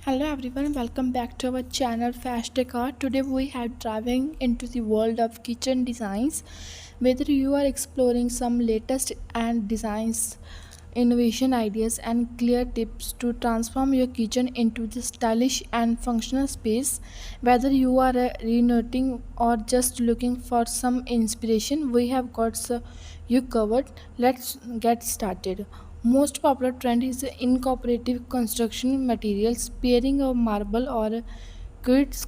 Hello everyone, welcome back to our channel FashDecor. Today we are diving into the world of kitchen designs. Whether you are exploring some latest and designs, innovation ideas and clear tips to transform your kitchen into the stylish and functional space, whether you are renovating or just looking for some inspiration, we have got you covered. Let's get started. Most popular trend is incorporative construction materials, pairing a marble or grit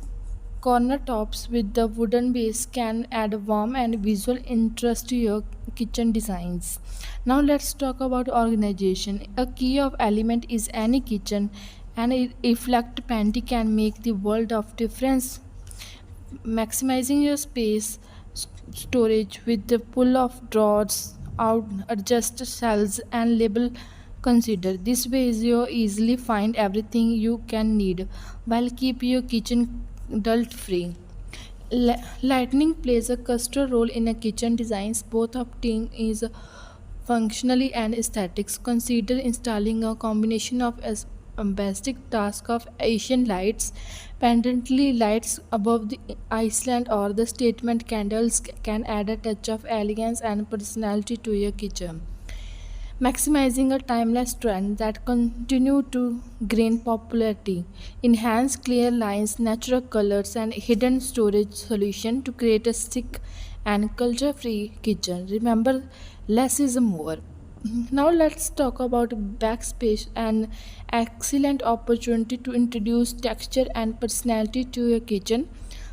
corner tops with the wooden base can add warmth and visual interest to your kitchen designs. Now let's talk about organization. A key of element is any kitchen and a reflect panty can make the world of difference. Maximizing your space storage with the pull of drawers out, adjust shelves and label consider this way you easily find everything you can need while keep your kitchen dirt free. Lighting plays a crucial role in a kitchen designs. Both opting is functionally and aesthetics. Consider installing a combination of a basic task of Asian lights, pendantly lights above the Iceland or the statement candles can add a touch of elegance and personality to your kitchen. Maximizing a timeless trend that continue to gain popularity. Enhance clear lines, natural colors, and hidden storage solution to create a sick and culture-free kitchen. Remember, less is more. Now let's talk about backspace, an excellent opportunity to introduce texture and personality to your kitchen.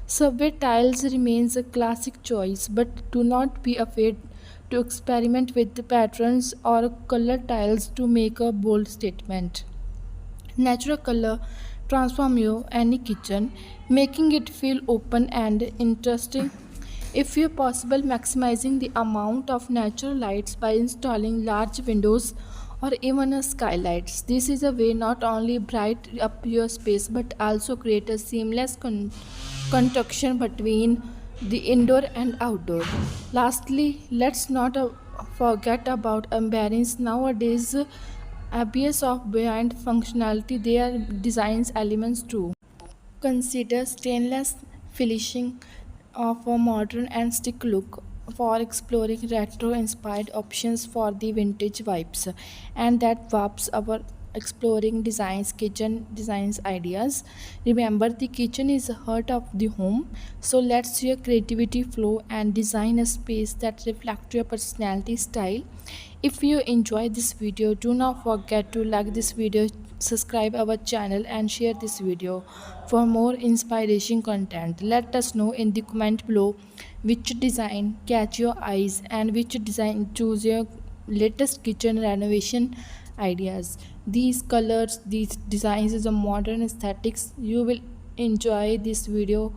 Subway tiles remains a classic choice, but do not be afraid to experiment with the patterns or color tiles to make a bold statement. Natural color transform your any kitchen, making it feel open and interesting. If you possible, maximizing the amount of natural lights by installing large windows or even a skylights. This is a way not only bright up your space but also create a seamless construction between the indoor and outdoor. Lastly, let's not forget about ambience. Nowadays, abuse of beyond functionality, they are designs elements too. Consider stainless finishing of a modern and stick look for exploring retro inspired options for the vintage vibes and that warps our exploring designs kitchen designs ideas. Remember, the kitchen is the heart of the home, so let's your creativity flow and design a space that reflects your personality style. If you enjoy this video, do not forget to like this video, subscribe our channel and share this video for more inspiration content. Let us know in the comment below which design catch your eyes and which design choose your latest kitchen renovation ideas. These colors, these designs is a modern aesthetics. You will enjoy this video.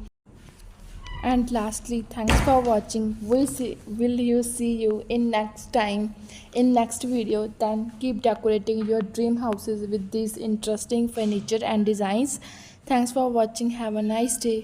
And lastly, thanks for watching. Will you see you in next time in next video. Then keep decorating your dream houses with these interesting furniture and designs. Thanks for watching. Have a nice day.